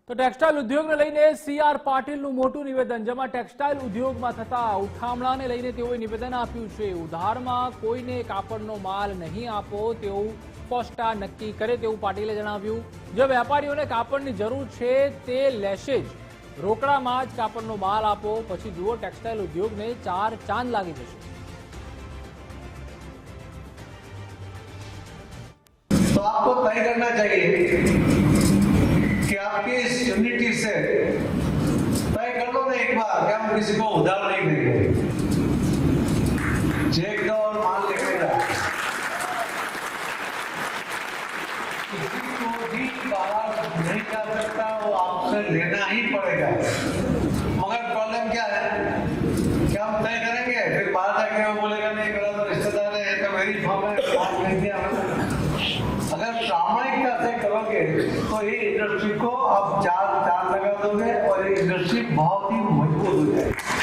તો ટેક્સટાઇલ ઉદ્યોગને લઈને સીઆર પાટીલનું મોટું નિવેદન, જેમાં ટેક્સટાઇલ ઉદ્યોગમાં થતા ઉઠામણાને લઈને તેઓએ નિવેદન આપ્યું છે. ઉધારમાં કોઈને કાપડનો માલ નહીં આપો તેવું સ્પષ્ટતા નક્કી કરે તેવું પાટીલે જણાવ્યું. જે વેપારીઓને કાપડની જરૂર છે તે લેશે જ, રોકડામાં જ કાપડનો માલ આપો, પછી જુઓ ટેક્સટાઇલ ઉદ્યોગને 4 ચાંદ લાગી જશે. तो आपको तय करना चाहिए कि आपकी इस यूनिटी से तय कर लो ना एक बार कि हम किसी को उधार नहीं देंगे, चेक दो और माल लेके जाओ. किसी को भी बाहर नहीं जा सकता, वो आपसे लेना ही पड़ेगा. मगर प्रॉब्लम क्या है कि हम तय करेंगे, फिर बाहर जाके वो बोलेगा नहीं मेरा तो रिश्तेदार है, तो मेरी फॉर्म है, बात नहीं किया. अगर प्रामाणिकता से करोगे तो ये इंडस्ट्री को आप चार लगा दोगे और ये इंडस्ट्री बहुत ही मजबूत हो जाएगी.